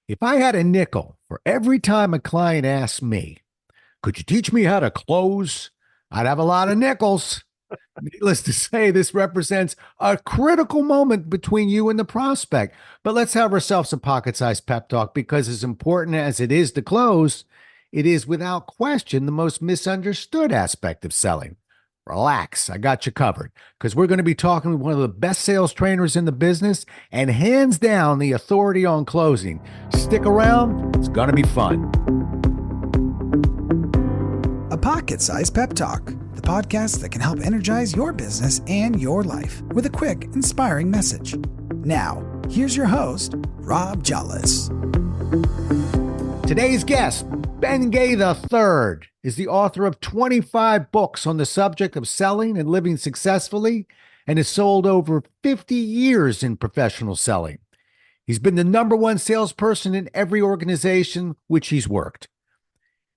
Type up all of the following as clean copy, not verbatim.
If I had a nickel for every time a client asked me, could you teach me how to close? I'd have a lot of nickels. Needless to say, this represents a critical moment between you and the prospect. But let's have ourselves a pocket sized pep talk because, as important as it is to close, it is without question the most misunderstood aspect of selling. Relax, I got you covered because we're going to be talking with one of the best sales trainers in the business and hands down the authority on closing. Stick around, it's going to be fun. A Pocket Sized Pep Talk, the podcast that can help energize your business and your life with a quick, inspiring message. Now, here's your host, Rob Jollis. Today's guest, Ben Gay III, is the author of 25 books on the subject of selling and living successfully and has sold over 50 years in professional selling. He's been the number one salesperson in every organization which he's worked.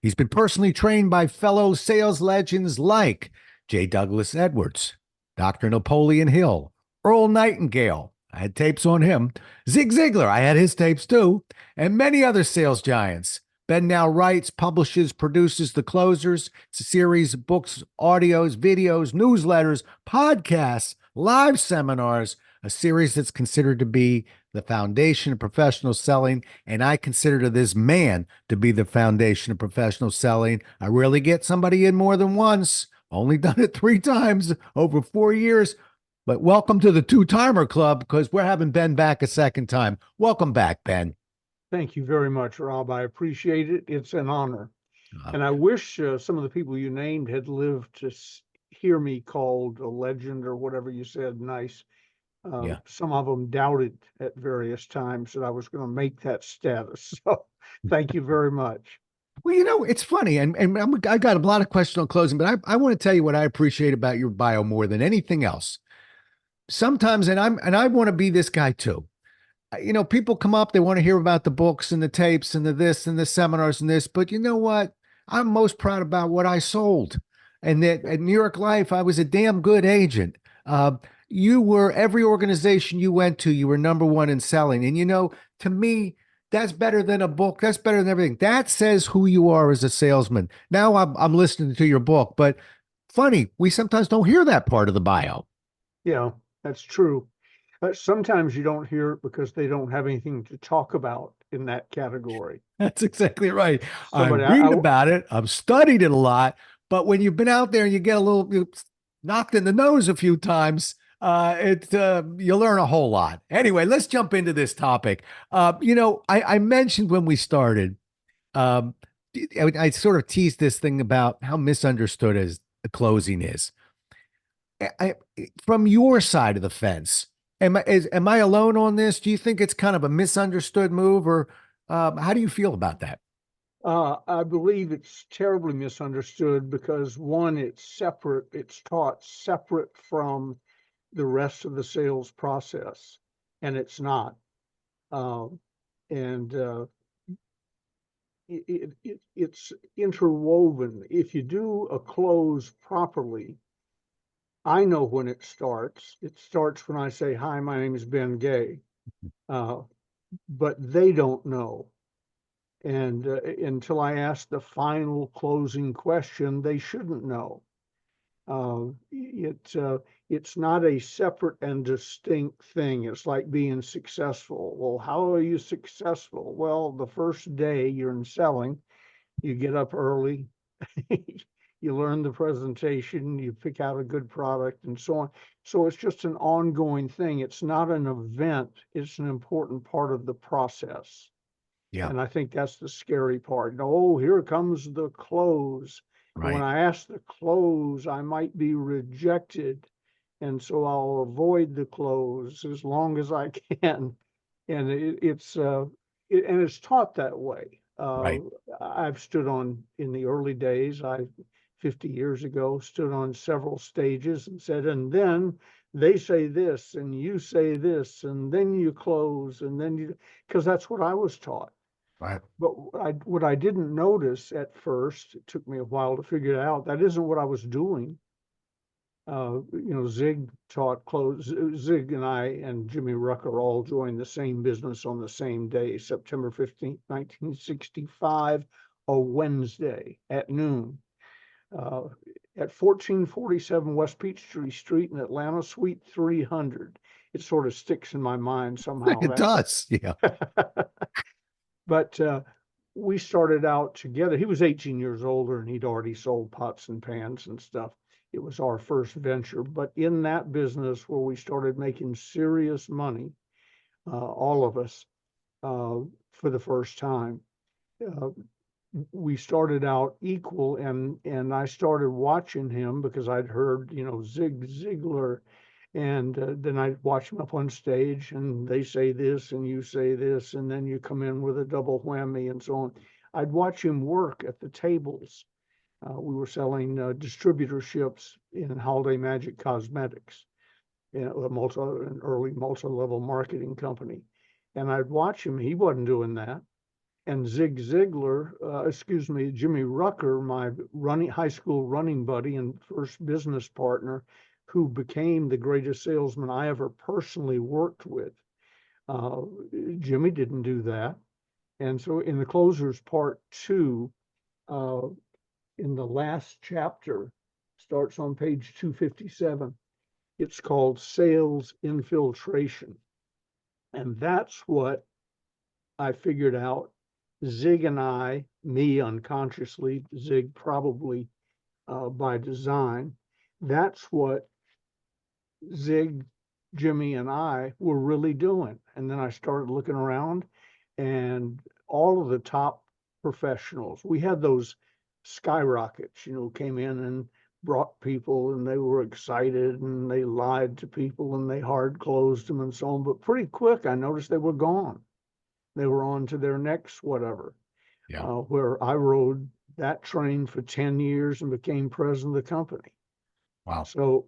He's been personally trained by fellow sales legends like J. Douglas Edwards, Dr. Napoleon Hill, Earl Nightingale. I had tapes on him. Zig Ziglar, I had his tapes too, and many other sales giants. Ben now writes, publishes, produces The Closers. It's a series of books, audios, videos, newsletters, podcasts, live seminars, a series that's considered to be the foundation of professional selling, and I consider this man to be the foundation of professional selling. I rarely get somebody in more than once, only done it 3 times over 4 years, but welcome to the two-timer club because we're having Ben back a second time. Welcome back, Ben. Thank you very much, Rob. I appreciate it. It's an honor. Uh, And I wish some of the people you named had lived to hear me called a legend or whatever you said. Nice. Yeah. Some of them doubted at various times that I was going to make that status. So thank you very much. Well, it's funny, and I got a lot of questions on closing, but I want to tell you what I appreciate about your bio more than anything else. Sometimes, and I want to be this guy too. People come up, they want to hear about the books and the tapes and the this and the seminars and this, but you know what? I'm most proud about what I sold. And that at New York Life, I was a damn good agent. You were every organization you went to, you were number one in selling. And to me, that's better than a book. That's better than everything. That says who you are as a salesman. Now I'm listening to your book, but funny, we sometimes don't hear that part of the bio. Yeah, that's true. Sometimes you don't hear it because they don't have anything to talk about in that category. That's exactly right. I Somebody, read about it. I've studied it a lot, but when you've been out there and you get a little knocked in the nose a few times, you learn a whole lot. Anyway, let's jump into this topic. I mentioned when we started, I sort of teased this thing about how misunderstood as the closing is. From your side of the fence, am I alone on this? Do you think it's kind of a misunderstood move, or how do you feel about that? I believe it's terribly misunderstood because one, it's separate. It's taught separate from the rest of the sales process, and it's not. And it's interwoven. If you do a close properly, I know when it starts. It starts when I say, "Hi, my name is Ben Gay," but they don't know. And until I ask the final closing question, they shouldn't know. It's not a separate and distinct thing. It's like being successful. Well, how are you successful? Well, the first day you're in selling, you get up early, you learn the presentation, you pick out a good product, and so on. So it's just an ongoing thing. It's not an event. It's an important part of the process. Yeah, And I think that's the scary part. Oh, here comes the close. And when right. I ask the close, I might be rejected. And so I'll avoid the close as long as I can. And it's taught that way. Right. I've stood on, in the early days, 50 years ago, stood on several stages and said, and then they say this, and you say this, and then you close, and then because that's what I was taught. Right. But what I didn't notice at first, it took me a while to figure it out, that isn't what I was doing. Zig taught clothes. Zig and I and Jimmy Rucker all joined the same business on the same day, September 15th, 1965, a Wednesday at noon. At 1447 West Peachtree Street in Atlanta, Suite 300. It sort of sticks in my mind somehow. It does. Yeah. But we started out together. He was 18 years older and he'd already sold pots and pans and stuff. It was our first venture. But in that business where we started making serious money, all of us, for the first time, we started out equal, and I started watching him because I'd heard, Zig Ziglar, and then I'd watch him up on stage, and they say this, and you say this, and then you come in with a double whammy, and so on. I'd watch him work at the tables. We were selling distributorships in Holiday Magic Cosmetics, an early multi-level marketing company, and I'd watch him. He wasn't doing that. And Jimmy Rucker, my high school running buddy and first business partner, who became the greatest salesman I ever personally worked with. Jimmy didn't do that. And so in the closers part 2, in the last chapter, starts on page 257. It's called Sales Infiltration. And that's what I figured out. Zig and I, me unconsciously, Zig probably by design, that's what Zig, Jimmy, and I were really doing. And then I started looking around, and all of the top professionals, we had those skyrockets, came in and brought people, and they were excited, and they lied to people, and they hard closed them and so on. But pretty quick, I noticed they were gone. They were on to their next whatever. Yeah. Where I rode that train for 10 years and became president of the company. Wow. So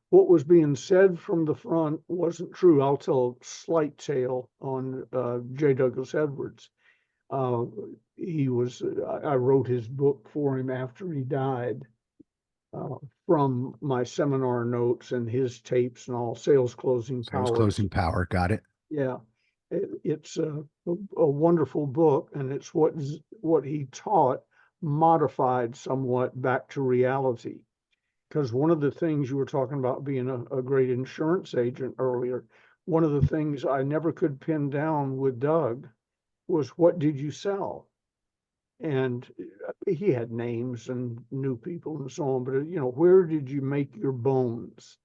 what was being said from the front wasn't true. I'll tell a slight tale on J. Douglas Edwards. I wrote his book for him after he died. From my seminar notes and his tapes and all, Sales Closing Power. Sales Closing Power, got it. Yeah, it's a wonderful book, and it's what he taught modified somewhat back to reality. Because one of the things you were talking about being a great insurance agent earlier, one of the things I never could pin down with Doug was, what did you sell? And he had names and knew people and so on, but where did you make your bones?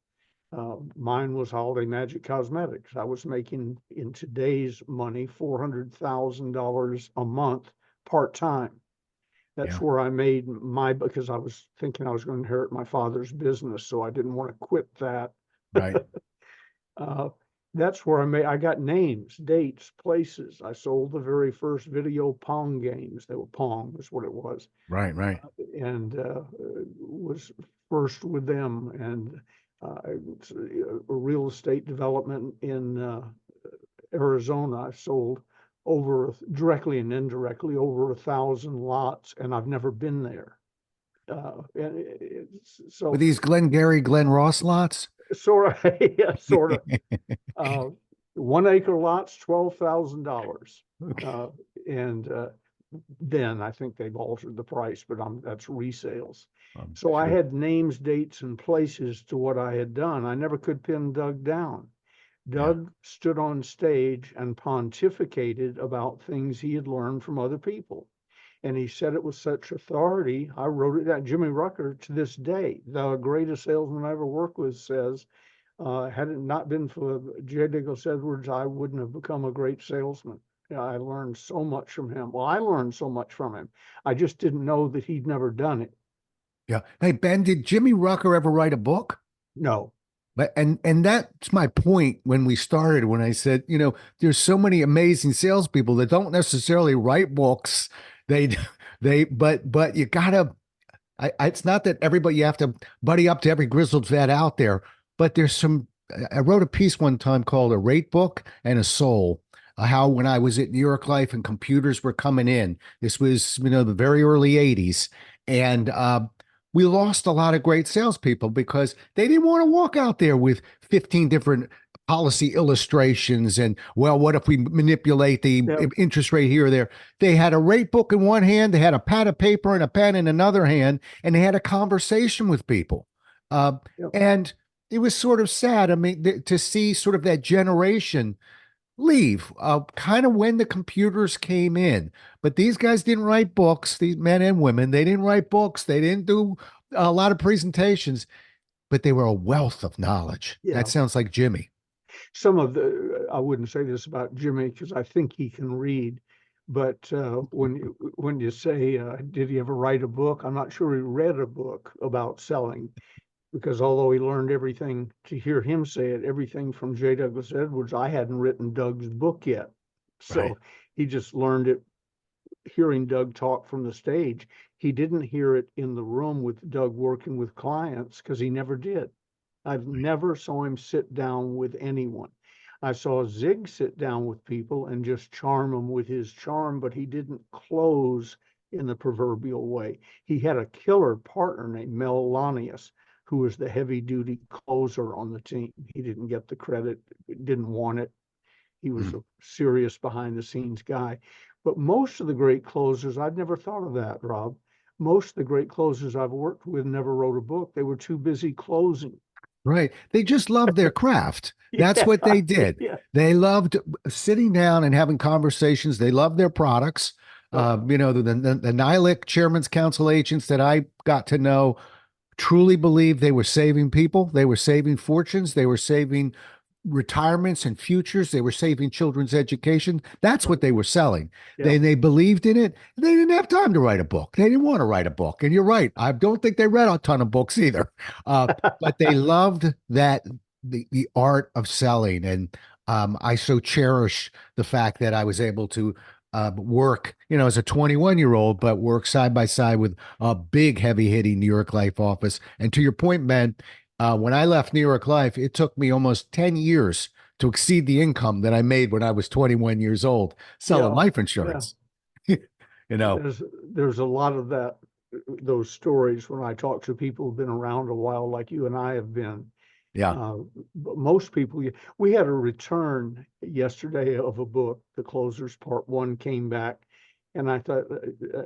Mine was Holiday Magic Cosmetics. I was making, in today's money, $400,000 a month part-time. That's where I made because I was thinking I was going to inherit my father's business, so I didn't want to quit that. Right. That's where I got names, dates, places. I sold the very first video Pong games. They were Pong, is what it was. Right. And was first with them. And a real estate development in Arizona. I sold directly and indirectly over 1,000 lots, and I've never been there. So were these Glen Ross lots? Sort of, yeah, sort of. 1 acre lots, $12,000. And then I think they've altered the price, but that's resales. So I had names, dates, and places to what I had done. I never could pin Doug down. Doug stood on stage and pontificated about things he had learned from other people. And he said it with such authority. I wrote it down. Jimmy Rucker, to this day, the greatest salesman I ever worked with, says, had it not been for J. Douglas Edwards, I wouldn't have become a great salesman. I learned so much from him. Well, I learned so much from him. I just didn't know that he'd never done it. Yeah. Hey, Ben, did Jimmy Rucker ever write a book? No. And that's my point when we started, when I said, there's so many amazing salespeople that don't necessarily write books. But you gotta, it's not that everybody, you have to buddy up to every grizzled vet out there, but I wrote a piece one time called A Rate Book and a Soul, how when I was at New York Life and computers were coming in, this was, the very early 80s. And we lost a lot of great salespeople because they didn't want to walk out there with 15 different policy illustrations and, well, what if we manipulate the Yep. interest rate here or there? They had a rate book in one hand, they had a pad of paper and a pen in another hand, and they had a conversation with people. Yep. And it was sort of sad. I mean, to see sort of that generation leave, kind of when the computers came in. But these guys didn't write books, these men and women, they didn't write books, they didn't do a lot of presentations, but they were a wealth of knowledge. Yeah. That sounds like Jimmy. Some of the, I wouldn't say this about Jimmy because I think he can read, but when you say, did he ever write a book? I'm not sure he read a book about selling, because although he learned everything, to hear him say it, everything from J. Douglas Edwards, I hadn't written Doug's book yet. So Right. he just learned it hearing Doug talk from the stage. He didn't hear it in the room with Doug working with clients because he never did. I've never saw him sit down with anyone. I saw Zig sit down with people and just charm them with his charm, but he didn't close in the proverbial way. He had a killer partner named Mel Lanius, who was the heavy duty closer on the team. He didn't get the credit, didn't want it. He was a serious behind the scenes guy. But most of the great closers, I'd never thought of that, Rob. Most of the great closers I've worked with never wrote a book. They were too busy closing. Right. They just loved their craft. That's Yeah, what they did. yeah. They loved sitting down and having conversations. They loved their products. The NILIC Chairman's Council agents that I got to know truly believed they were saving people. They were saving fortunes. They were saving retirements and futures. They were saving children's education. That's what they were selling. Yeah. They believed in it. They didn't have time to write a book. They didn't want to write a book. And you're right. I don't think they read a ton of books either. But they loved that the art of selling. And I so cherish the fact that I was able to work, as a 21-year-old, but work side by side with a big, heavy hitting New York Life office. And to your point, Ben, when I left New York Life, it took me almost 10 years to exceed the income that I made when I was 21 years old selling life insurance. There's a lot of those stories when I talk to people who've been around a while, like you and I have been. Yeah. But most people, we had a return yesterday of a book, The Closers Part 1 came back, and I thought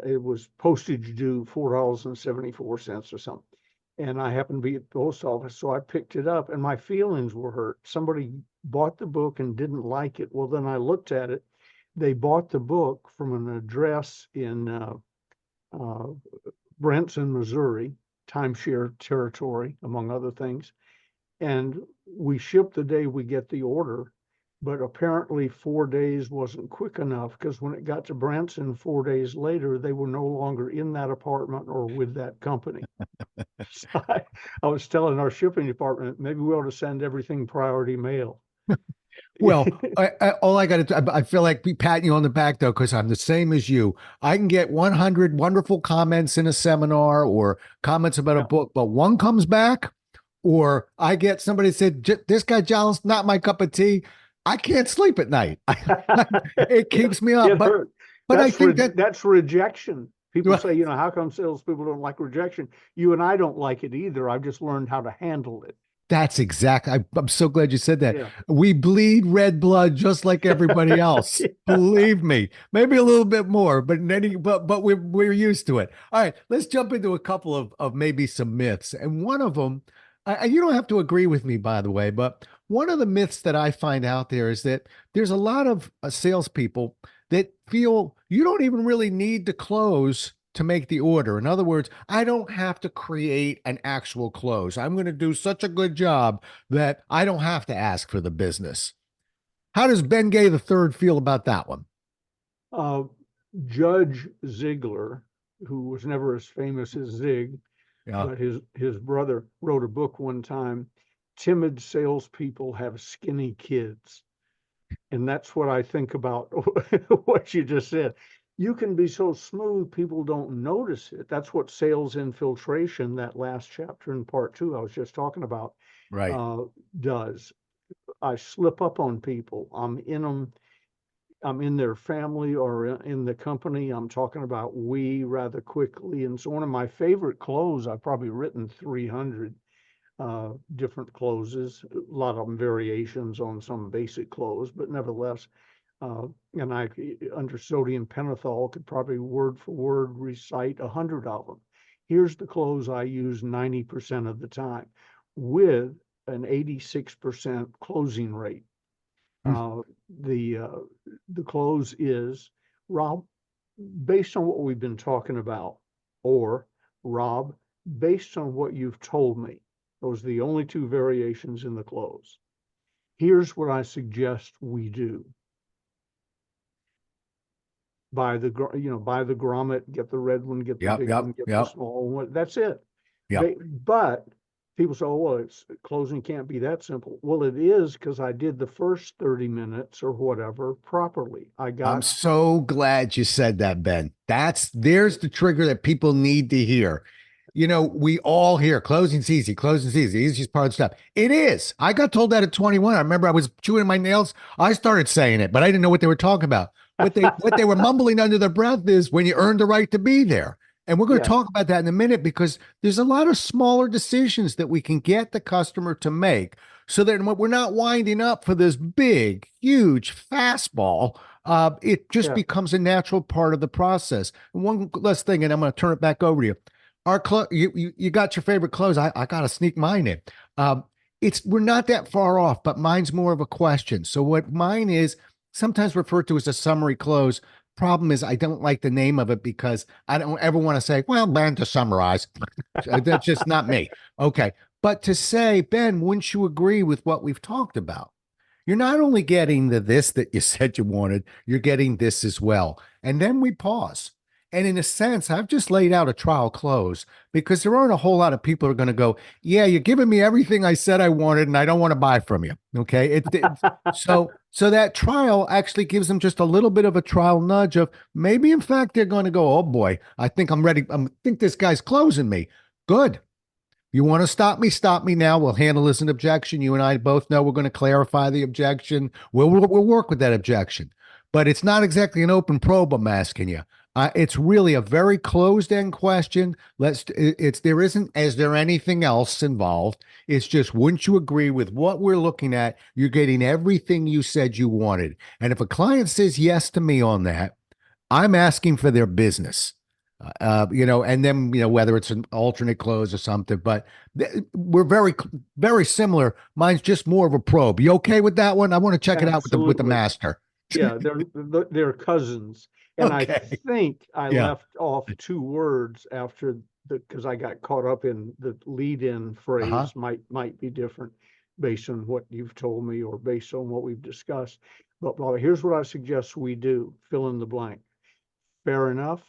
it was postage due $4.74 or something. And I happened to be at the post office, so I picked it up and my feelings were hurt. Somebody bought the book and didn't like it. Well, then I looked at it. They bought the book from an address in Branson, Missouri, timeshare territory, among other things. And we ship the day we get the order, but apparently 4 days wasn't quick enough, because when it got to Branson 4 days later, they were no longer in that apartment or with that company. So I was telling our shipping department, maybe we ought to send everything priority mail. Well, all I got to do, I feel like we patting you on the back though, because I'm the same as you. I can get 100 wonderful comments in a seminar or comments about a book, but one comes back, or I get somebody said, this guy Giles, not my cup of tea. I can't sleep at night. It keeps me up. But I think that's rejection. People say, how come salespeople don't like rejection? You and I don't like it either. I've just learned how to handle it. That's exactly. I'm so glad you said that. Yeah. We bleed red blood just like everybody else. Yeah. Believe me, maybe a little bit more, but we're used to it. All right, let's jump into a couple of maybe some myths. And one of them, you don't have to agree with me, by the way, but one of the myths that I find out there is that there's a lot of salespeople that feel you don't even really need to close to make the order. In other words, I don't have to create an actual close. I'm going to do such a good job that I don't have to ask for the business. How does Ben Gay III feel about that one? Judge Ziegler, who was never as famous as Zig, but his brother wrote a book one time, Timid Salespeople Have Skinny Kids. And that's what I think about what you just said. You can be so smooth, people don't notice it. That's what sales infiltration, that last chapter in part 2 I was just talking about, right, does. I slip up on people. I'm in them. I'm in their family or in the company, I'm talking about we rather quickly. And so one of my favorite close, I've probably written 300 different closes, a lot of them variations on some basic close, but nevertheless, and I, under sodium pentothal, could probably word for word recite 100 of them. Here's the close I use 90% of the time with an 86% closing rate. Uh, the uh, the close is, Rob, based on what we've been talking about, or Rob, based on what you've told me. Those are the only two variations in the close. Here's what I suggest we do. Buy the grommet, get the red one, get the Yep, big yep, one, get the yep, small one. That's it. yep. But people say, oh, well, it's closing can't be that simple. Well, it is, because I did the first 30 minutes or whatever properly. I'm so glad you said that, Ben. There's the trigger that people need to hear. We all hear closing's easy, easiest part of the stuff. It is. I got told that at 21. I remember I was chewing my nails. I started saying it, but I didn't know what they were talking about. What they were mumbling under their breath is when you earn the right to be there. And we're going to Yeah, talk about that in a minute, because there's a lot of smaller decisions that we can get the customer to make so that we're not winding up for this big, huge fastball. It just yeah. becomes a natural part of the process. And one last thing, and I'm going to turn it back over to you. You got your favorite clothes. I got to sneak mine in. We're not that far off, but mine's more of a question. So what mine is sometimes referred to as a summary close. Problem is, I don't like the name of it because I don't ever want to say, well, Ben, to summarize. That's just not me. Okay. But to say, Ben, wouldn't you agree with what we've talked about? You're not only getting the this that you said you wanted, you're getting this as well. And then we pause. And in a sense, I've just laid out a trial close because there aren't a whole lot of people who are going to go, yeah, you're giving me everything I said I wanted, and I don't want to buy from you. Okay. So that trial actually gives them just a little bit of a trial nudge of maybe, in fact, they're going to go, oh boy, I think I'm ready. I think this guy's closing me. Good. You want to stop me? Stop me now. We'll handle this an objection. You and I both know we're going to clarify the objection. We'll work with that objection. But it's not exactly an open probe I'm asking you. It's really a very closed-end question. There isn't, is there anything else involved? It's just, wouldn't you agree with what we're looking at? You're getting everything you said you wanted. And if a client says yes to me on that, I'm asking for their business. And then, whether it's an alternate close or something, but we're very, very similar. Mine's just more of a probe. You okay with that one? I want to check it out with the Absolutely. master. Yeah, they're cousins. And I Okay. think I Yeah. left off two words after because I got caught up in the lead-in Uh-huh. phrase might be different based on what you've told me or based on what we've discussed. But here's what I suggest we do: fill in the blank. Fair enough.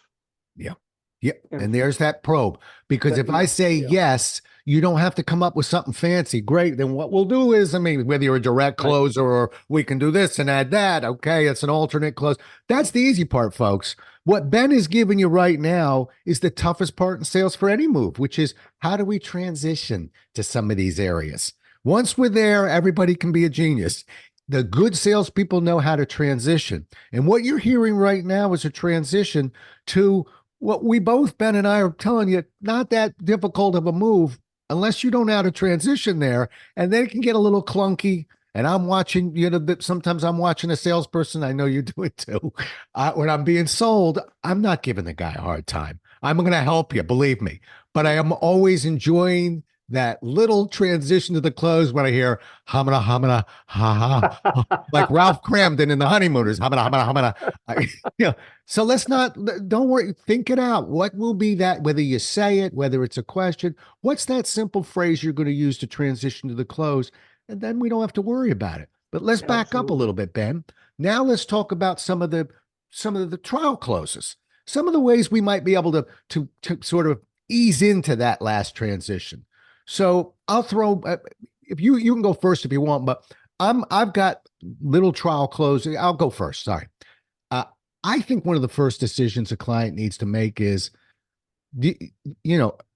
Yeah. Yeah. And And there's that probe. Because if I say yeah, yes, you don't have to come up with something fancy. Great. Then what we'll do is, whether you're a direct right. closer or we can do this and add that. Okay. It's an alternate close. That's the easy part, folks. What Ben is giving you right now is the toughest part in sales for any move, which is how do we transition to some of these areas? Once we're there, everybody can be a genius. The good salespeople know how to transition. And what you're hearing right now is a transition to what we both, Ben and I, are telling you, not that difficult of a move unless you don't know how to transition there. And then it can get a little clunky. And I'm watching, sometimes I'm watching a salesperson. I know you do it too. When I'm being sold, I'm not giving the guy a hard time. I'm going to help you, believe me. But I am always enjoying that little transition to the close when I hear hamana, hamana, ha ha, like Ralph Cramden in The Honeymooners. Hamana, hamana, hamana. So don't worry, think it out. What will be that, whether you say it, whether it's a question, what's that simple phrase you're going to use to transition to the close? And then we don't have to worry about it. But let's back up a little bit, Ben. Now let's talk about some of the trial closes, some of the ways we might be able to sort of ease into that last transition. So I'll throw, if you can go first if you want, but I've got little trial closing. I'll go first. Sorry. I think one of the first decisions a client needs to make is,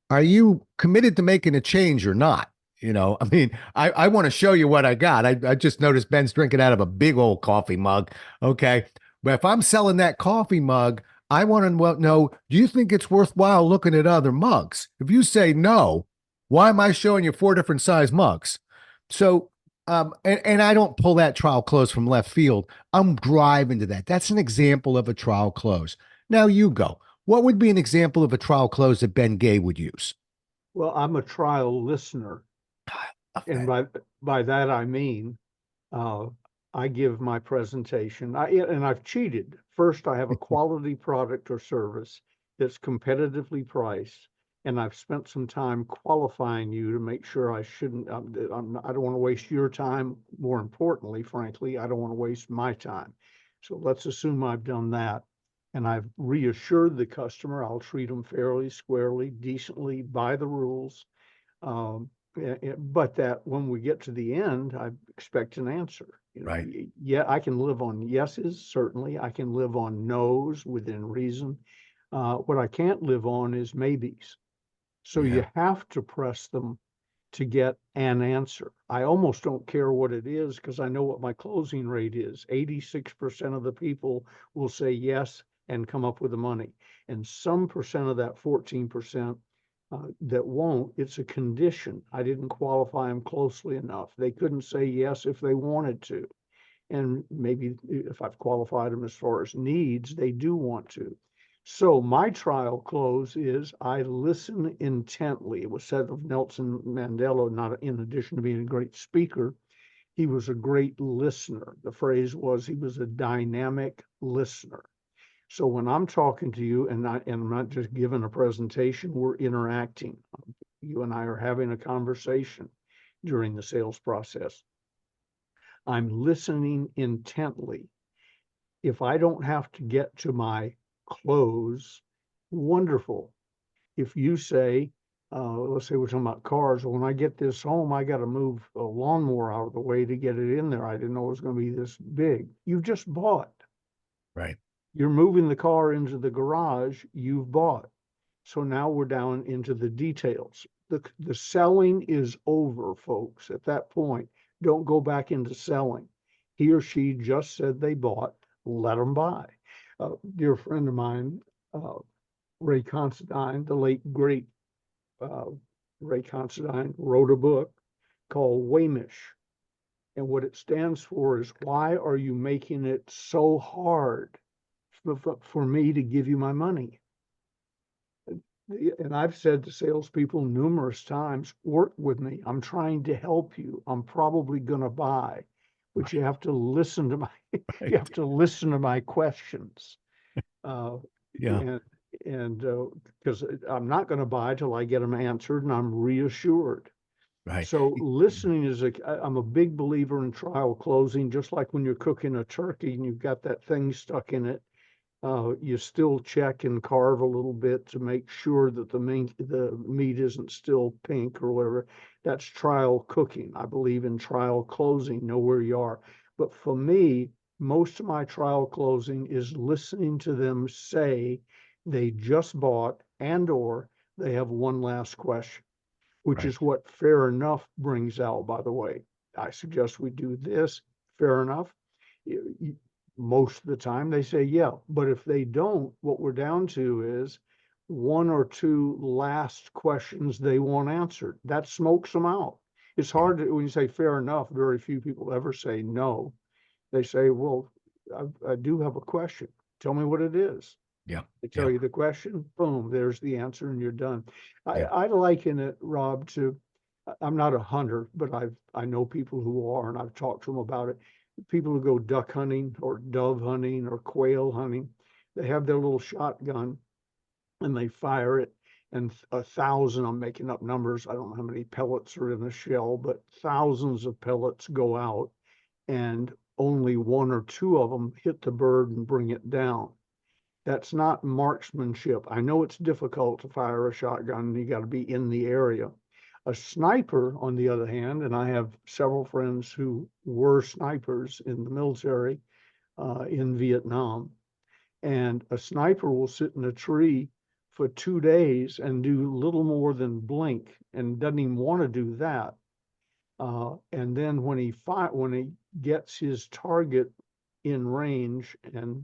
are you committed to making a change or not? I want to show you what I got. I just noticed Ben's drinking out of a big old coffee mug. Okay. But if I'm selling that coffee mug, I want to know, do you think it's worthwhile looking at other mugs? If you say no, why am I showing you four different size mugs? So, and I don't pull that trial close from left field. I'm driving to that. That's an example of a trial close. Now you go. What would be an example of a trial close that Ben Gay would use? Well, I'm a trial listener, and by that I mean uh, I give my presentation. And I've cheated. First, I have a quality product or service that's competitively priced, and I've spent some time qualifying you to make sure I shouldn't. I don't want to waste your time. More importantly, frankly, I don't want to waste my time. So let's assume I've done that, and I've reassured the customer I'll treat them fairly, squarely, decently, by the rules. Um, but that when we get to the end, I expect an answer. Right. Yeah, I can live on yeses, certainly. I can live on nos within reason. What I can't live on is maybes. So Yeah. you have to press them to get an answer. I almost don't care what it is because I know what my closing rate is. 86% of the people will say yes and come up with the money. And some percent of that 14% that won't, it's a condition. I didn't qualify them closely enough. They couldn't say yes if they wanted to. And maybe if I've qualified them as far as needs, they do want to. So my trial close is I listen intently. It was said of Nelson Mandela, not in addition to being a great speaker, he was a great listener. The phrase was he was a dynamic listener. So when I'm talking to you and I'm not just giving a presentation, we're interacting. You and I are having a conversation during the sales process. I'm listening intently. If I don't have to get to my close, wonderful. If you say, let's say we're talking about cars, well, when I get this home, I got to move a lawnmower out of the way to get it in there. I didn't know it was going to be this big. You just bought. Right. You're moving the car into the garage you've bought. So now we're down into the details. The selling is over, folks. At that point, don't go back into selling. He or she just said they bought, let them buy. Dear friend of mine, Ray Considine, the late great uh, Ray Considine, wrote a book called Wamish. And what it stands for is, why are you making it so hard for me to give you my money? And I've said to salespeople numerous times, work with me. I'm trying to help you. I'm probably going to buy, but you have to listen to my, you have to listen to my questions. Uh, Yeah. and because I'm not going to buy till I get them answered and I'm reassured. Right. So listening is I'm a big believer in trial closing, just like when you're cooking a turkey and you've got that thing stuck in it. You still check and carve a little bit to make sure that the meat isn't still pink or whatever. That's trial cooking. I believe in trial closing, know where you are. But for me, most of my trial closing is listening to them say they just bought and or they have one last question, which Right. is what fair enough brings out, by the way. I suggest we do this, fair enough. Most of the time they say, yeah, but if they don't, what we're down to is one or two last questions they want answered. That smokes them out. It's Yeah. hard to, when you say fair enough, very few people ever say no. They say, well, I do have a question. Tell me what it is. Yeah. They Yeah. tell you the question, boom, there's the answer, and you're done. Yeah. I liken it, Rob, to I'm not a hunter, but I know people who are, and I've talked to them about it. People who go duck hunting or dove hunting or quail hunting, they have their little shotgun and they fire it, and 1,000, I'm making up numbers, I don't know how many pellets are in the shell, but thousands of pellets go out, and only one or two of them hit the bird and bring it down. That's not marksmanship. I know it's difficult to fire a shotgun. You got to be in the area. A sniper, on the other hand, and I have several friends who were snipers in the military in Vietnam, and a sniper will sit in a tree for 2 days and do little more than blink and doesn't even want to do that. And then when he gets his target in range and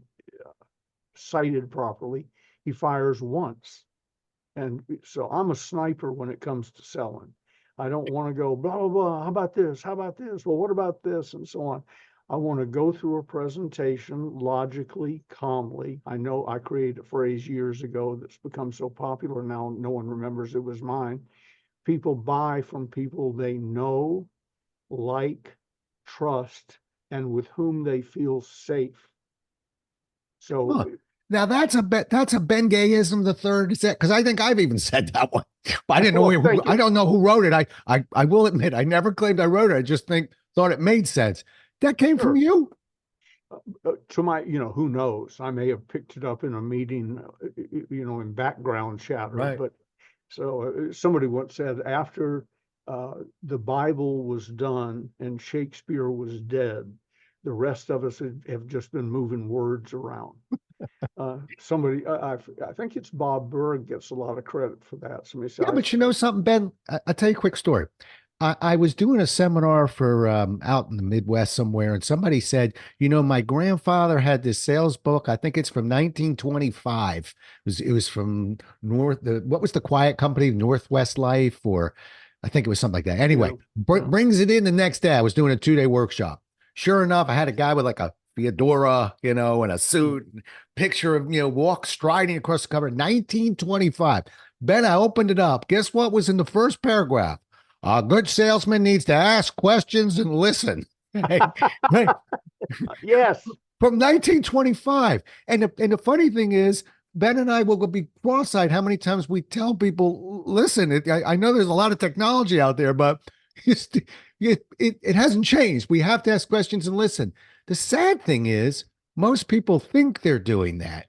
sighted properly, he fires once. And so I'm a sniper when it comes to selling. I don't want to go blah, blah, blah. How about this? How about this? Well, what about this? And so on. I want to go through a presentation logically, calmly. I know I created a phrase years ago that's become so popular now, no one remembers it was mine. People buy from people they know, like, trust, and with whom they feel safe. So, Huh. Now that's a Ben Gayism the third. Is that because I think I've even said that one, but I didn't know well, thank I you. don't know who wrote it. I will admit I never claimed I wrote it. I just thought it made sense. That came from Sure. you. To my, who knows? I may have picked it up in a meeting, in background chatter. Right. But so somebody once said after the Bible was done and Shakespeare was dead, the rest of us have just been moving words around. Somebody, I think it's Bob Berg gets a lot of credit for that. Somebody Yeah, said, but you know something, Ben? I'll tell you a quick story. I was doing a seminar for out in the Midwest somewhere, and somebody said, my grandfather had this sales book. I think it's from 1925. It was from what was the quiet company, Northwest Life, or I think it was something like that. yeah, Anyway, yeah. brings it in the next day. I was doing a 2-day workshop. Sure enough, I had a guy with like a fedora, and a suit, picture of, walk striding across the cover, 1925. Ben, I opened it up. Guess what was in the first paragraph? A good salesman needs to ask questions and listen. Right. Yes. From 1925. And the funny thing is, Ben and I will be cross-eyed how many times we tell people, listen, I know there's a lot of technology out there, but it hasn't changed. We have to ask questions and listen. The sad thing is, most people think they're doing that,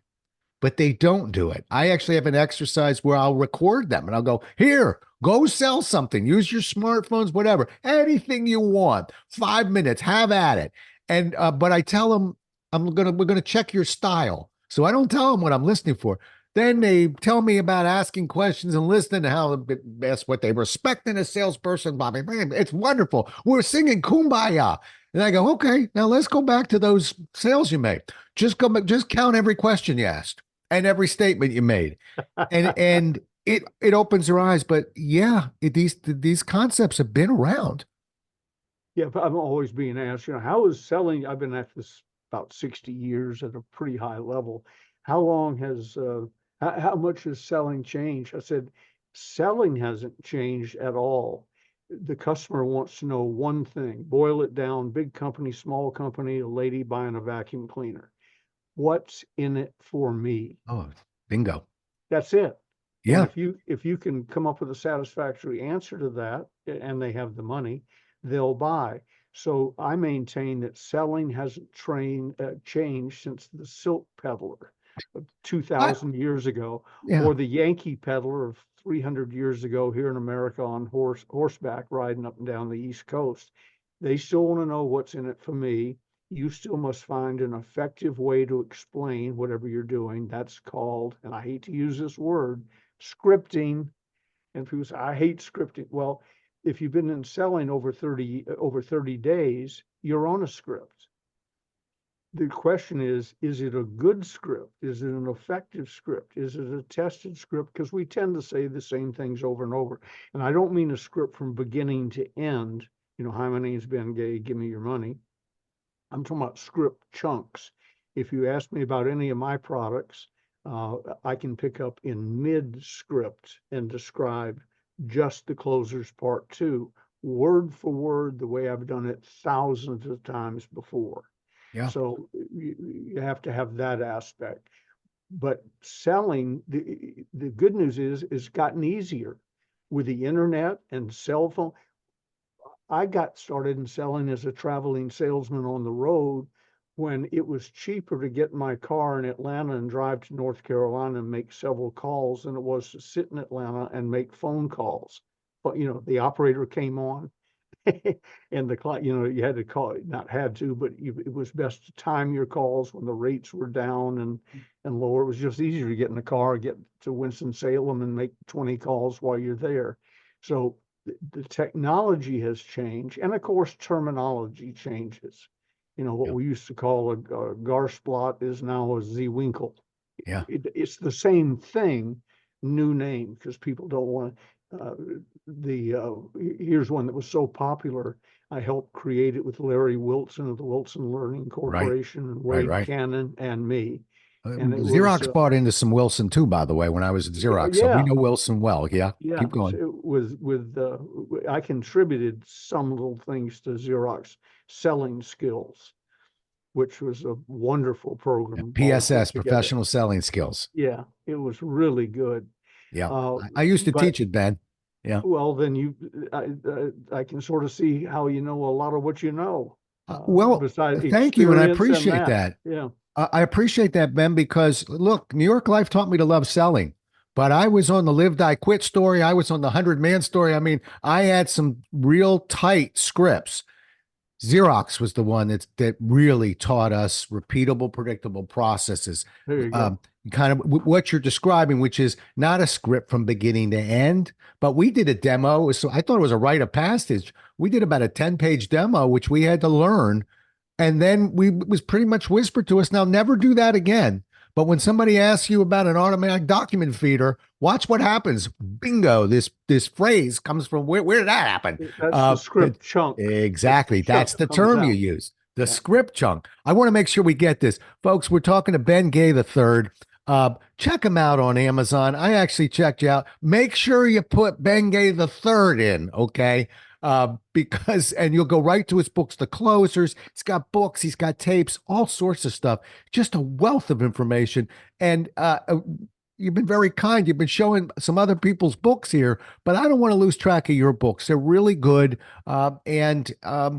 but they don't do it. I actually have an exercise where I'll record them and I'll go, here, go sell something, use your smartphones, whatever, anything you want, 5 minutes, have at it. And, but I tell them, we're going to check your style. So I don't tell them what I'm listening for. Then they tell me about asking questions and listening to how that's what they respect in a salesperson, Bobby. Man, it's wonderful. We're singing Kumbaya. And I go, okay, now let's go back to those sales you made. Just count every question you asked and every statement you made, and it opens their eyes. But yeah, these concepts have been around. Yeah, but I'm always being asked, how is selling? I've been at this about 60 years at a pretty high level. How long has, how much has selling changed? I said, selling hasn't changed at all. The customer wants to know one thing, boil it down, big company, small company, a lady buying a vacuum cleaner. What's in it for me? Oh, bingo. That's it. And Yeah. if you can come up with a satisfactory answer to that, and they have the money, they'll buy. So I maintain that selling hasn't changed since the silk peddler of I, 2,000 years ago, yeah. or the Yankee peddler of 300 years ago here in America on horseback riding up and down the East Coast. They still want to know what's in it for me. You still must find an effective way to explain whatever you're doing. That's called, and I hate to use this word, scripting. And people say, I hate scripting. Well, if you've been in selling over 30 days, you're on a script. The question is it a good script? Is it an effective script? Is it a tested script? Because we tend to say the same things over and over. And I don't mean a script from beginning to end. Hi, my name's Ben Gay, give me your money. I'm talking about script chunks. If you ask me about any of my products, I can pick up in mid script and describe just the closers part two, word for word, the way I've done it thousands of times before. Yeah. So you have to have that aspect. But selling, the good news is it's gotten easier with the internet and cell phone. I got started in selling as a traveling salesman on the road when it was cheaper to get in my car in Atlanta and drive to North Carolina and make several calls than it was to sit in Atlanta and make phone calls. But the operator came on and the client, you had to call, not had to, but it was best to time your calls when the rates were down and lower. It was just easier to get in the car, get to Winston-Salem and make 20 calls while you're there. So the technology has changed, and of course terminology changes. What Yeah. we used to call a Garsplot is now a Z-Winkle. Yeah. It's the same thing, new name, because people don't want here's one that was so popular. I helped create it with Larry Wilson of the Wilson Learning Right. Corporation and Right. Wade Right. Cannon and me. And it was, Xerox bought into some Wilson too, by the way, when I was at Xerox. So we yeah, know Wilson well. Yeah. yeah. Keep going. So I contributed some little things to Xerox selling skills, which was a wonderful Yeah. program all put PSS, together. professional selling skills. Yeah, it was really good. Yeah. Uh, I used to but teach it, Ben. Yeah. well, then I can sort of see how you know a lot of what you know, Well, besides thank you. And I experience and appreciate that. that. Yeah. I appreciate that, Ben, because look, New York Life taught me to love selling, but I was on the Live, Die, Quit story. I was on the 100-man story. I mean, I had some real tight scripts. Xerox was the one that really taught us repeatable, predictable processes. There you go. Kind of what you're describing, which is not a script from beginning to end, but we did a demo. So I thought it was a rite of passage. We did about a 10-page demo, which we had to learn. And then it was pretty much whispered to us, now never do that again. But when somebody asks you about an automatic document feeder, watch what happens. Bingo, this phrase comes from where did that happen? That's the script chunk. Exactly. That's the comes term you out. use. The Yeah. script chunk. I want to make sure we get this. Folks, we're talking to Ben Gay III. Check him out on Amazon. I actually checked you out. Make sure you put Ben Gay III in, okay? Because you'll go right to his books, The Closers. He's got books, he's got tapes, all sorts of stuff. Just a wealth of information. And you've been very kind. You've been showing some other people's books here, but I don't want to lose track of your books. They're really good, and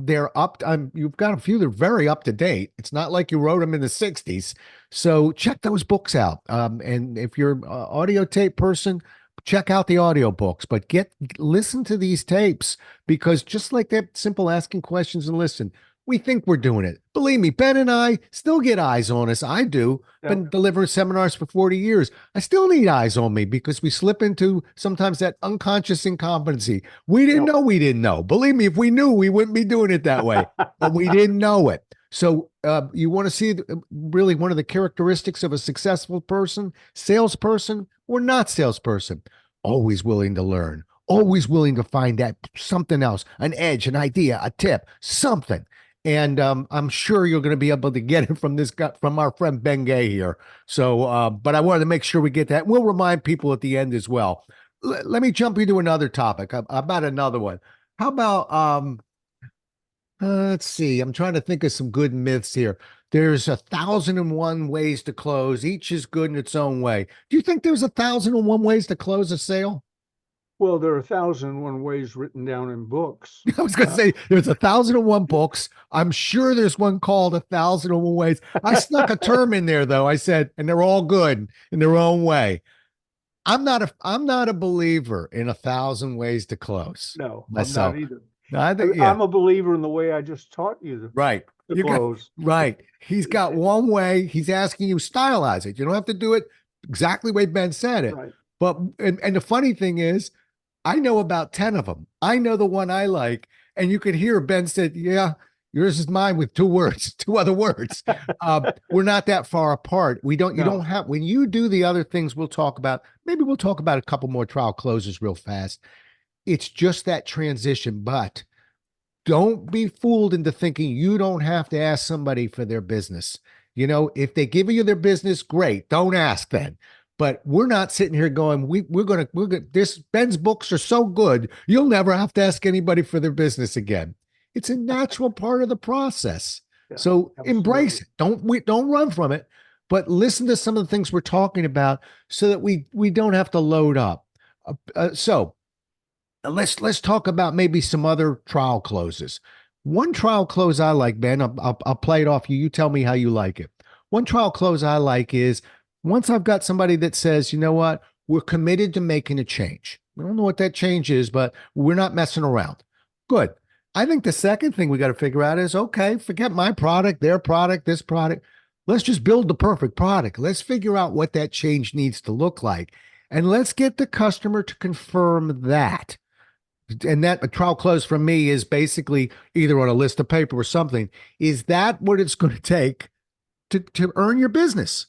they're up. You've got a few that are very up to date. It's not like you wrote them in the '60s. So check those books out. And if you're an audio tape person, check out the audio books, but listen to these tapes, because just like that simple asking questions and listen, we think we're doing it. Believe me, Ben and I still get eyes on us. I do. Yeah. Been delivering seminars for 40 years. I still need eyes on me because we slip into sometimes that unconscious incompetency. We didn't know we didn't know. Believe me, if we knew, we wouldn't be doing it that way, but we didn't know it. So you want to see really one of the characteristics of a successful person, salesperson or not salesperson, always willing to learn, always willing to find that something else, an edge, an idea, a tip, something. And I'm sure you're going to be able to get it from our friend Ben Gay here. So, but I wanted to make sure we get that. We'll remind people at the end as well. Let me jump into another topic about another one. How about let's see. I'm trying to think of some good myths here. There's 1,001 ways to close. Each is good in its own way. Do you think there's 1,001 ways to close a sale? Well, there are 1,001 ways written down in books. I was going to say there's 1,001 books. I'm sure there's one called 1,001 Ways. I snuck a term in there though. I said, and they're all good in their own way. I'm not a believer in 1,000 ways to close. No, myself. I'm not either. No, I think, yeah. I'm a believer in the way I just taught you to Right. close. Right. He's got one way. He's asking you stylize it. You don't have to do it exactly the way Ben said it. Right. But and the funny thing is, I know about 10 of them. I know the one I like. And you could hear Ben said, yeah, yours is mine with two other words. We're not that far apart. You don't have, when you do the other things we'll talk about a couple more trial closes real fast. It's just that transition, but don't be fooled into thinking you don't have to ask somebody for their business. If they give you their business, great. Don't ask then. But we're not sitting here going, we're going this Ben's books are so good, you'll never have to ask anybody for their business again. It's a natural part of the process. Yeah, so absolutely. Embrace it. Don't run from it, but listen to some of the things we're talking about so that we don't have to load up. So let's talk about maybe some other trial closes. One trial close I like, Ben, I'll play it off you. You tell me how you like it. One trial close I like is, once I've got somebody that says, you know what, we're committed to making a change. We don't know what that change is, but we're not messing around. Good. I think the second thing we got to figure out is, okay, forget my product, their product, this product. Let's just build the perfect product. Let's figure out what that change needs to look like. And let's get the customer to confirm that. And that a trial close from me is basically either on a list of paper or something. Is that what it's going to take to earn your business?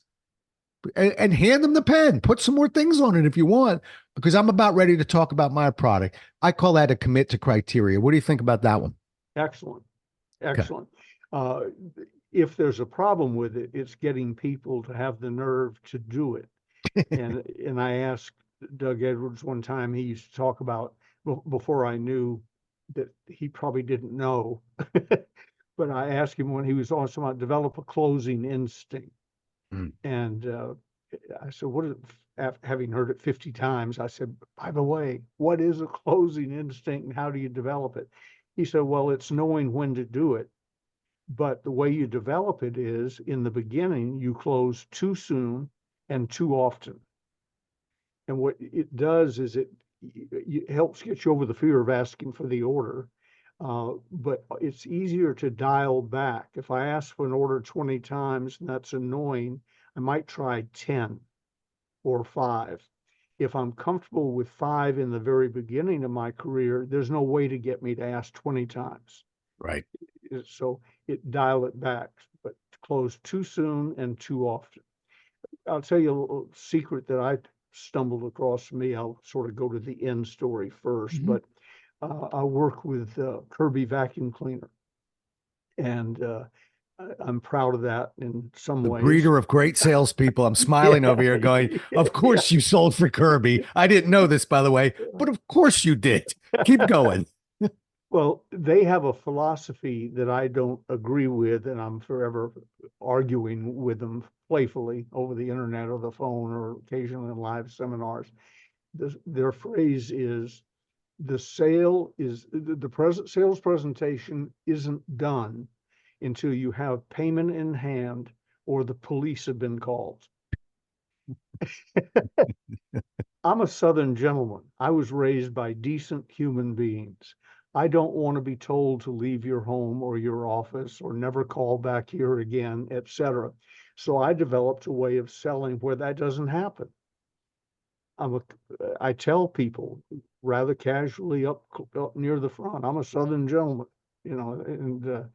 And hand them the pen. Put some more things on it if you want, because I'm about ready to talk about my product. I call that a commit to criteria. What do you think about that one? Excellent. Okay. Excellent. Uh, if there's a problem with it, it's getting people to have the nerve to do it. And I asked Doug Edwards one time, he used to talk about before I knew that he probably didn't know, but I asked him when he was also about develop a closing instinct. Mm. And I said, what is, having heard it 50 times, I said, by the way, what is a closing instinct and how do you develop it? He said, well, it's knowing when to do it. But the way you develop it is in the beginning, you close too soon and too often. And what it does is it helps get you over the fear of asking for the order. But it's easier to dial back. If I ask for an order 20 times and that's annoying, I might try 10 or 5. If I'm comfortable with 5 in the very beginning of my career, there's no way to get me to ask 20 times. Right. So it dial it back, but close too soon and too often. I'll tell you a little secret that I stumbled across me. I'll sort of go to the end story first, but I work with Kirby Vacuum Cleaner, and I'm proud of that in some The ways. breeder of great salespeople. I'm smiling Yeah, over here going, of yeah. course you sold for Kirby. I didn't know this, by the way, but of course you did. Keep going. Well, they have a philosophy that I don't agree with, and I'm forever arguing with them playfully over the internet or the phone or occasionally in live seminars. Their phrase is the sale is the present sales presentation isn't done until you have payment in hand or the police have been called. I'm a Southern gentleman. I was raised by decent human beings. I don't want to be told to leave your home or your office or never call back here again, etc. So I developed a way of selling where that doesn't happen. I tell people rather casually up near the front, I'm a Southern gentleman, and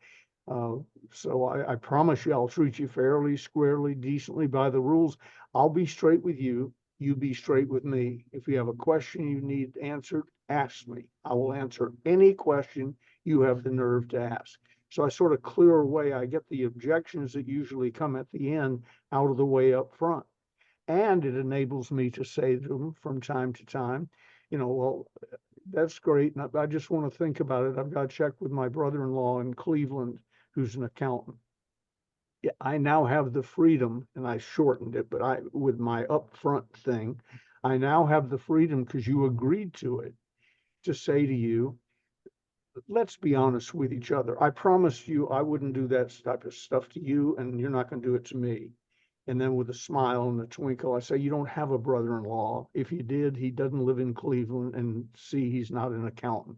so I promise you, I'll treat you fairly, squarely, decently by the rules. I'll be straight with you. You be straight with me. If you have a question you need answered, ask me. I will answer any question you have the nerve to ask. So I sort of clear away. I get the objections that usually come at the end out of the way up front. And it enables me to say to them from time to time, well, that's great. And I just want to think about it. I've got to check with my brother-in-law in Cleveland, who's an accountant. Yeah, I now have the freedom, and I shortened it, but with my upfront thing, I now have the freedom because you agreed to it to say to you, let's be honest with each other. I promised you I wouldn't do that type of stuff to you, and you're not going to do it to me. And then with a smile and a twinkle, I say, you don't have a brother-in-law. If you did, he doesn't live in Cleveland, and see, he's not an accountant.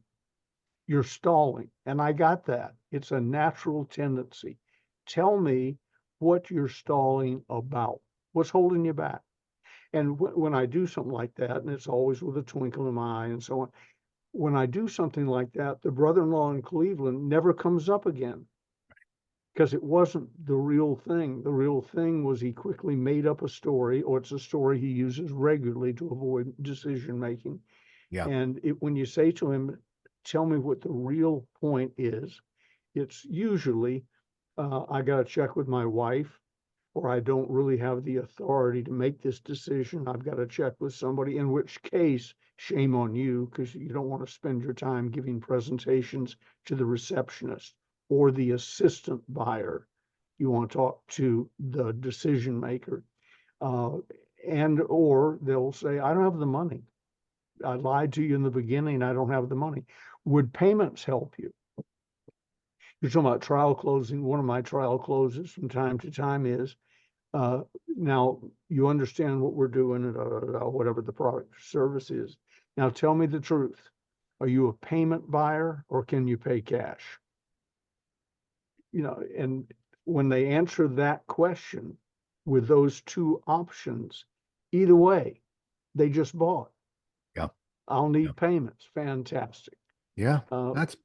You're stalling. And I got that. It's a natural tendency. Tell me what you're stalling about. What's holding you back? And when I do something like that, and it's always with a twinkle in my eye and so on, when I do something like that, the brother-in-law in Cleveland never comes up again because it wasn't the real thing. The real thing was he quickly made up a story, or it's a story he uses regularly to avoid decision making. Yeah. And when you say to him, tell me what the real point is, it's usually, I got to check with my wife, or I don't really have the authority to make this decision. I've got to check with somebody, in which case, shame on you, because you don't want to spend your time giving presentations to the receptionist or the assistant buyer. You want to talk to the decision maker. Or they'll say, I don't have the money. I lied to you in the beginning. I don't have the money. Would payments help you? You're talking about trial closing. One of my trial closes from time to time is, now you understand what we're doing, whatever the product or service is. Now tell me the truth. Are you a payment buyer or can you pay cash? And when they answer that question with those two options, either way, they just bought. Yeah. I'll Yeah. need payments. Fantastic. Yeah. Uh, That's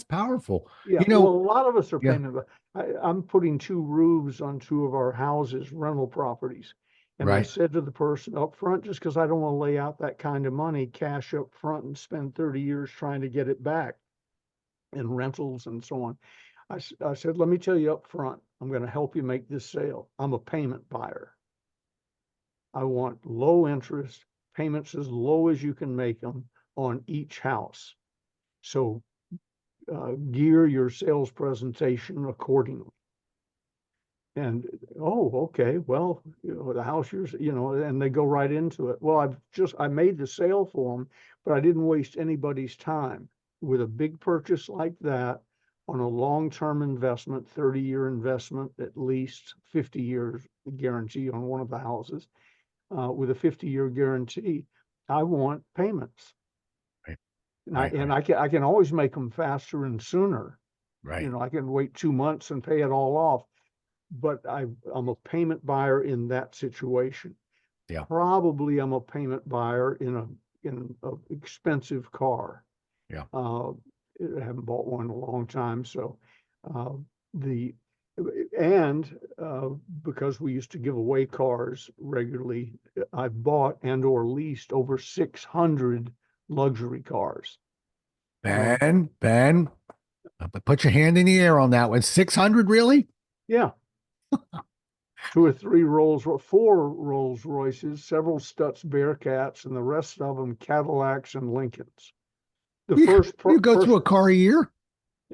powerful. yeah, You well, know, a lot of us are yeah, payment, but I'm putting two roofs on two of our houses, rental properties. And I right. said to the person up front, just because I don't want to lay out that kind of money, cash up front and spend 30 years trying to get it back in rentals and so on. I said, let me tell you up front, I'm going to help you make this sale. I'm a payment buyer. I want low interest, payments as low as you can make them on each house. So gear your sales presentation accordingly. And, oh, okay, well, the house yours, and they go right into it. Well, I made the sale for them, but I didn't waste anybody's time with a big purchase like that on a long-term investment, 30-year investment, at least 50 years guarantee on one of the houses, with a 50-year guarantee. I want payments. Right. And Right. Right. I can always make them faster and sooner. Right. I can wait 2 months and pay it all off, but I'm a payment buyer in that situation. Yeah. Probably I'm a payment buyer in a expensive car. Yeah. I haven't bought one in a long time, so the and because we used to give away cars regularly, I've bought and or leased over 600 luxury cars. Ben, put your hand in the air on that one. 600, really? Yeah, four Rolls Royces, several Stutz Bearcats, and the rest of them Cadillacs and Lincolns. The You, first you go through a car a year?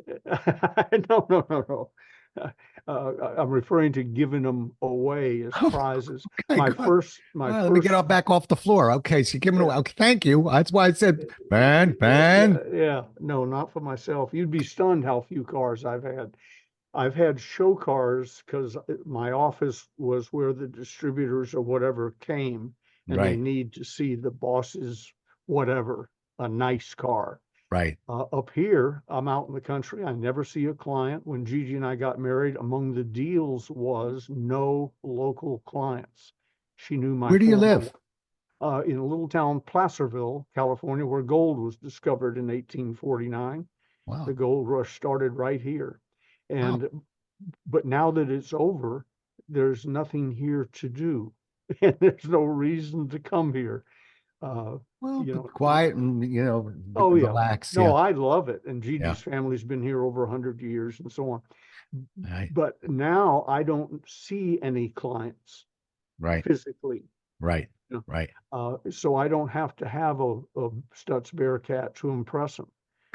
no, no, no, no. I'm referring to giving them away as prizes. Okay, good. My Let me get first, back off the floor. Okay, so you're giving away. yeah, Okay, thank you. That's why I said, Ben. yeah, no, not for myself. You'd be stunned how few cars I've had. I've had show cars because my office was where the distributors or whatever came, and they Right, need to see the boss's whatever, a nice car. right. Up here, I'm out in the country. I never see a client. When Gigi and I got married, among the deals was no local clients. She knew my Where do you former live? in a little town, Placerville, California, where gold was discovered in 1849. The Wow. gold rush started right here. Wow. And but now that it's over, there's nothing here to do. And there's no reason to come here. Uh, Well, you be know, quiet and, oh yeah. relax. No, Yeah. I love it. And Yeah. Gigi's family's been here over 100 years and so on. Right. But now I don't see any clients Right. physically. Right. You know, Right. so I don't have to have a Stutz Bearcat to impress them.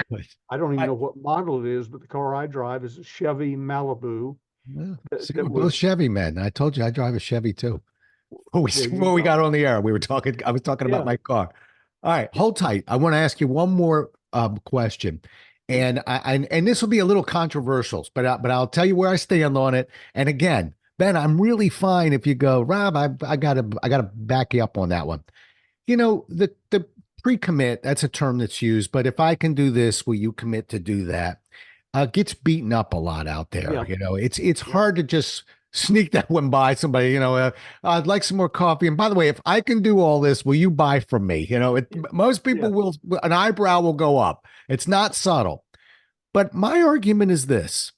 Good. I don't even I, know what model it is, but the car I drive is a Chevy Malibu well, see, that we're both was Chevy men. I told you I drive a Chevy too. there you Before we got go. on the air, I was talking about Yeah. my car. All right, hold tight. I want to ask you one more question. And this will be a little controversial, but I'll tell you where I stand on it. And again, Ben, I'm really fine if you go, Rob, I gotta back you up on that one. The pre-commit, that's a term that's used, but if I can do this, will you commit to do that? Gets beaten up a lot out there. Yeah. It's Yeah. hard to just sneak that one by somebody. I'd like some more coffee. And by the way, if I can do all this, will you buy from me? Most Yeah. people will, an eyebrow will go up. It's not subtle. But my argument is this: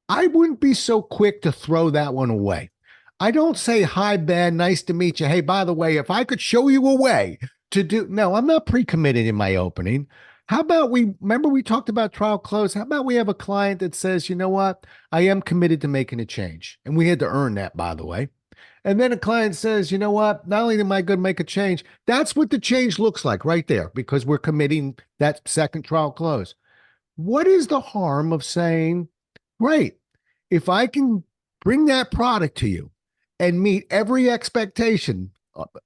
I wouldn't be so quick to throw that one away. I don't say, hi, Ben, nice to meet you. Hey, by the way, if I could show you a way to do, no, I'm not pre committed in my opening. How about remember we talked about trial close? How about we have a client that says, you know what? I am committed to making a change. And we had to earn that, by the way. And then a client says, you know what? Not only am I going to make a change, that's what the change looks like right there because we're committing that second trial close. What is the harm of saying, great, if I can bring that product to you and meet every expectation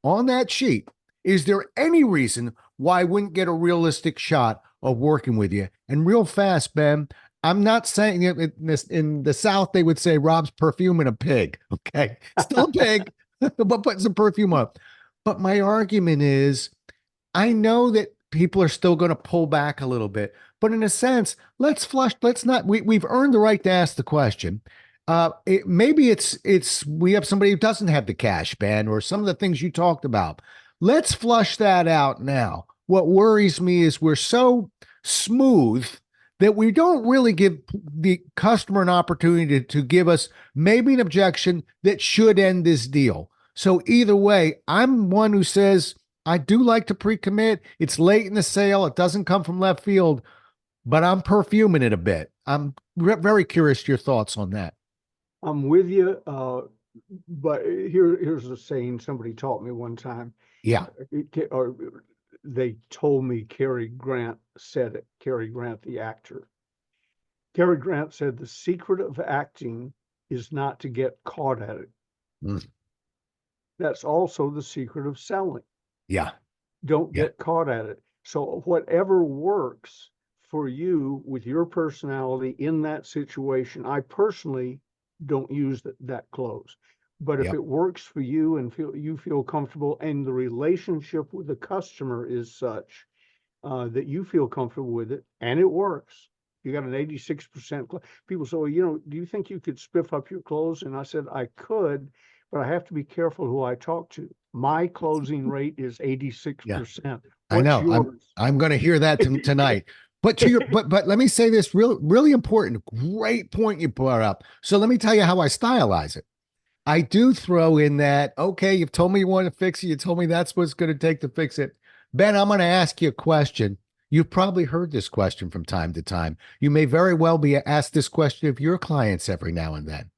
on that sheet, is there any reason why I wouldn't get a realistic shot of working with you? And real fast, Ben, I'm not saying in the South, they would say Rob's perfuming a pig. Okay. Still a pig, but putting some perfume on. But my argument is I know that people are still going to pull back a little bit, but in a sense, let's not, we've earned the right to ask the question. Maybe we have somebody who doesn't have the cash, Ben, or some of the things you talked about. let's flush that out now. What worries me is we're so smooth that we don't really give the customer an opportunity to give us maybe an objection that should end this deal. So either way, I'm one who says I do like to pre-commit. It's late in the sale. It doesn't come from left field, but I'm perfuming it a bit. I'm very curious to your thoughts on that. I'm with you. But here's a saying somebody taught me one time. Yeah. Or they told me Cary Grant said it. Cary Grant, the actor. Cary Grant said the secret of acting is not to get caught at it. Mm. That's also the secret of selling. Yeah. Don't Yeah. get caught at it. So whatever works for you with your personality in that situation, I personally don't use that close. But if Yep. it works for you and you feel comfortable and the relationship with the customer is such that you feel comfortable with it and it works, you got an 86%. People say, well, do you think you could spiff up your close? And I said, I could, but I have to be careful who I talk to. My closing rate is 86%. Yeah. I What's know. yours? I'm going to hear that tonight. But but let me say this really important. Great point you brought up. So let me tell you how I stylize it. I do throw in that, okay, you've told me you want to fix it. You told me that's what's going to take to fix it. Ben, I'm going to ask you a question. You've probably heard this question from time to time. You may very well be asked this question of your clients every now and then.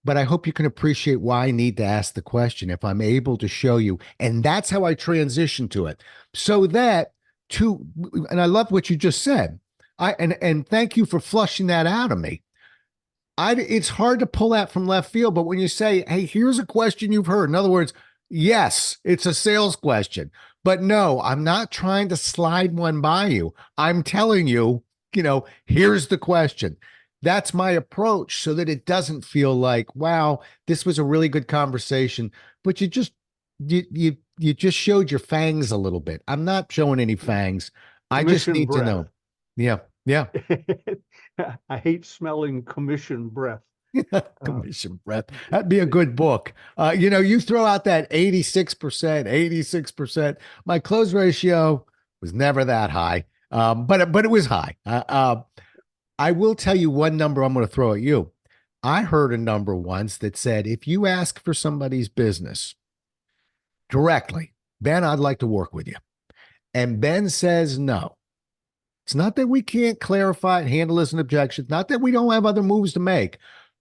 But I hope you can appreciate why I need to ask the question if I'm able to show you. And that's how I transition to it. So that and I love what you just said. And thank you for flushing that out of me. It's hard to pull that from left field, but when you say, hey, here's a question you've heard, in other words, yes, it's a sales question, but no, I'm not trying to slide one by you. I'm telling you, here's the question. That's my approach so that it doesn't feel like, wow, this was a really good conversation, but you just showed your fangs a little bit. I'm not showing any fangs. I just Commission need to breath. know. Yeah. Yeah. I hate smelling commission breath. Commission breath. That'd be a good book. You throw out that 86%. My close ratio was never that high, but it was high. I will tell you one number I'm going to throw at you. I heard a number once that said, if you ask for somebody's business directly, Ben, I'd like to work with you. And Ben says no. It's not that we can't clarify and handle as an objection, not that we don't have other moves to make,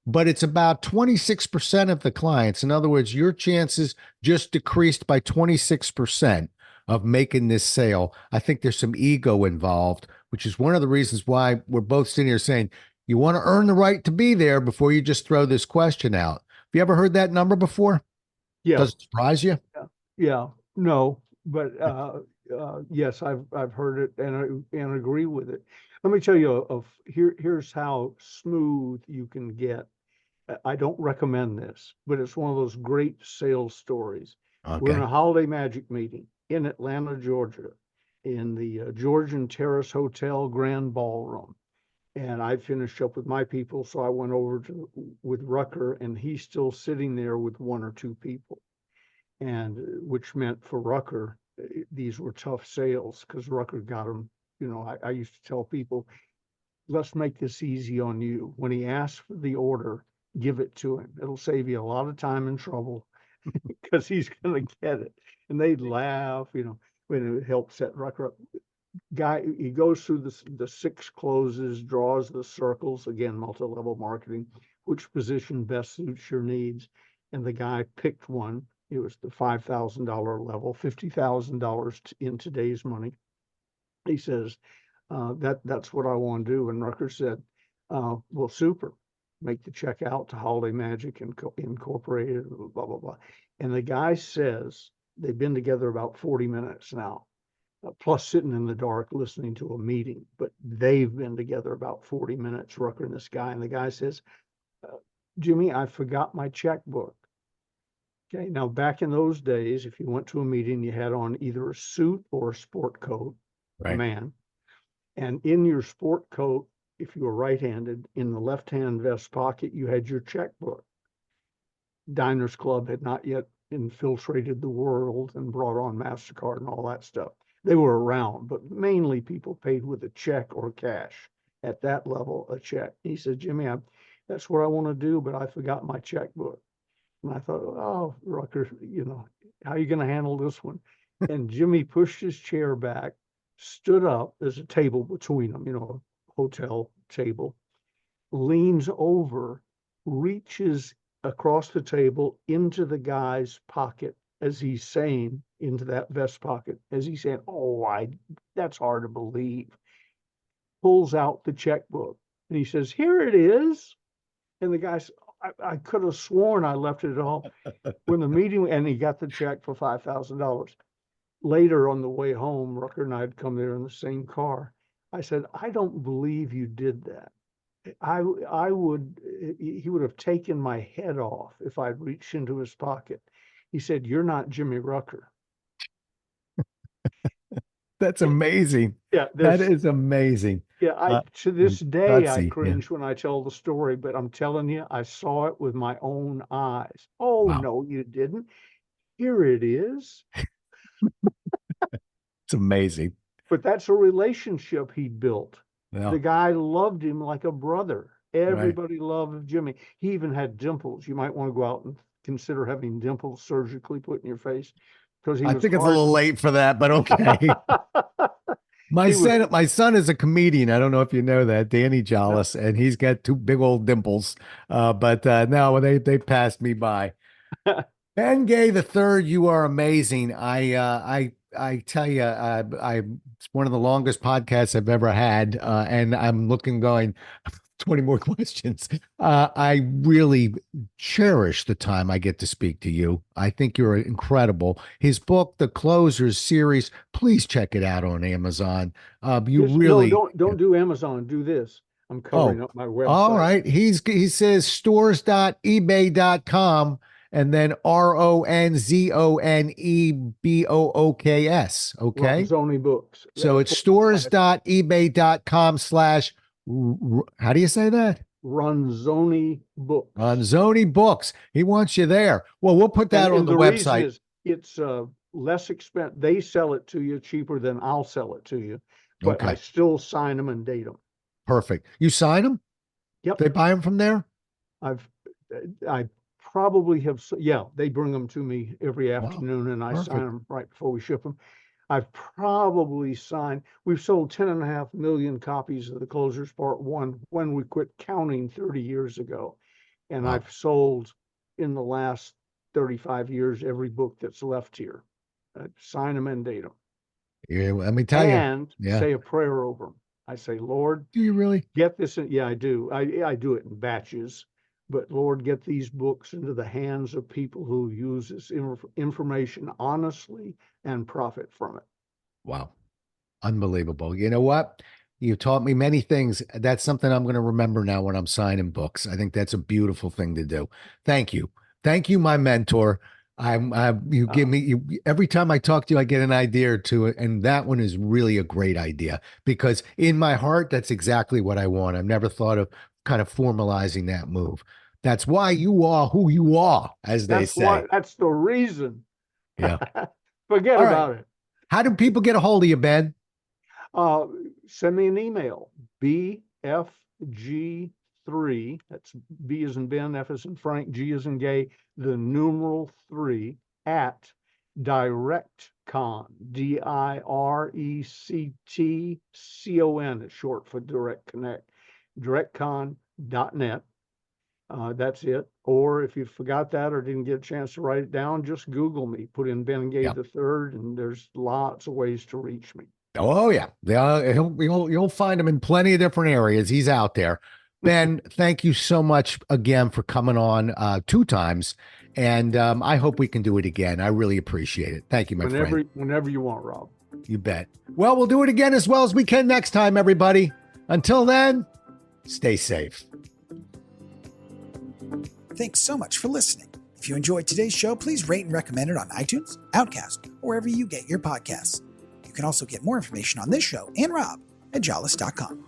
but it's about 26% of the clients. In other words, your chances just decreased by 26% of making this sale. I think there's some ego involved, which is one of the reasons why we're both sitting here saying you want to earn the right to be there before you just throw this question out. Have you ever heard that number before? Yeah. Does it surprise you? Yeah. No, but yes, I've heard it and agree with it. Let me tell you here's how smooth you can get. I don't recommend this, but it's one of those great sales stories. We're in Okay. a holiday magic meeting in Atlanta, Georgia, in the Georgian Terrace Hotel Grand Ballroom. And I finished up with my people, so I went over with Rucker, and he's still sitting there with one or two people. And which meant for Rucker, these were tough sales because Rucker got them. I used to tell people, let's make this easy on you. When he asks for the order, give it to him. It'll save you a lot of time and trouble because he's going to get it. And they laugh, when it helps set Rucker up. Guy, he goes through the 6 closes, draws the circles, again, multi-level marketing, which position best suits your needs. And the guy picked one. It was the $5,000 level, $50,000 in today's money. He says, that's what I want to do. And Rucker said, well, super. Make the check out to Holiday Magic Incorporated, blah, blah, blah. And the guy says they've been together about 40 minutes now, plus sitting in the dark listening to a meeting. But they've been together about 40 minutes, Rucker and this guy. And the guy says, Jimmy, I forgot my checkbook. Okay, now back in those days, if you went to a meeting, you had on either a suit or a sport coat, a man. And in your sport coat, if you were right-handed, in the left-hand vest pocket, you had your checkbook. Diners Club had not yet infiltrated the world and brought on MasterCard and all that stuff. They were around, but mainly people paid with a check or cash. At that level, a check. He said, Jimmy, that's what I want to do, but I forgot my checkbook. And I thought, oh, Rucker, how are you going to handle this one? And Jimmy pushed his chair back, stood up. There's a table between them, a hotel table, leans over, reaches across the table into the guy's pocket as he's saying, into that vest pocket, as he's saying, that's hard to believe. Pulls out the checkbook and he says, here it is. And the guy said, I could have sworn I left it at home. When the meeting, and he got the check for $5,000. Later on the way home, Rucker and I had come there in the same car. I said, I don't believe you did that. He would have taken my head off if I'd reached into his pocket. He said, you're not Jimmy Rucker. That's amazing. Yeah, that is amazing. Yeah, to this day, I gutsy, cringe when I tell the story, but I'm telling you, I saw it with my own eyes. Oh, Wow. no, you didn't. Here it is. It's amazing. But that's a relationship he built. Yeah. The guy loved him like a brother. Everybody loved Jimmy. He even had dimples. You might want to go out and consider having dimples surgically put in your face. Because I think it's a little late for that, but okay. My son is a comedian. I don't know if you know that, Danny Jollis, and he's got two big old dimples. But no, they passed me by. Ben Gay the Third, you are amazing. I tell you, it's one of the longest podcasts I've ever had, and I'm going 20 more questions. I really cherish the time I get to speak to you. I think you're incredible. His book, The Closers series, please check it out on Amazon. No, don't do Amazon. Do this. I'm covering up my website. All right. He says stores.ebay.com and then RONZONEBOOKS. Okay. Ronzoni Books. So it's stores.ebay.com/ how do you say that? Ronzoni Books. Ronzoni Books. He wants you there. Well, we'll put that on the website. It's less expensive. They sell it to you cheaper than I'll sell it to you, but I still sign them and date them. Perfect. You sign them? Yep. They buy them from there? I probably have. Yeah, they bring them to me every afternoon, and I sign them right before we ship them. I've probably signed, we've sold 10.5 million copies of The Closers Part 1 when we quit counting 30 years ago. And I've sold in the last 35 years every book that's left here. Sign them and date them. Yeah, let me tell you. And say a prayer over them. I say, Lord. Do you really? Get this in, yeah, I do. I do it in batches. But Lord, get these books into the hands of people who use this information honestly and profit from it. Wow. Unbelievable. You know what? You taught me many things. That's something I'm going to remember now when I'm signing books. I think that's a beautiful thing to do. Thank you. Thank you, my mentor. You give me, every time I talk to you, I get an idea or two. And that one is really a great idea because in my heart, that's exactly what I want. I've never thought of kind of formalizing that move. That's why you are who you are, as they say. That's the reason. Yeah. Forget about it. How do people get a hold of you, Ben? Send me an email, BFG3, that's B as in Ben, F as in Frank, G as in gay, the numeral 3 at DirectCon, DIRECTCON, it's short for Direct Connect, directcon.net. That's it. Or if you forgot that or didn't get a chance to write it down, just Google me, put in Ben Gay the Third, and there's lots of ways to reach me. Oh yeah, you'll find him in plenty of different areas. He's out there. Ben, thank you so much again for coming on 2 times, and I hope we can do it again. I really appreciate it. Thank you, my friend. Whenever you want, Rob. You bet. Well, we'll do it again as well as we can next time, everybody. Until then, stay safe. Thanks so much for listening. If you enjoyed today's show, please rate and recommend it on iTunes, Outcast, or wherever you get your podcasts. You can also get more information on this show and Rob at jollis.com.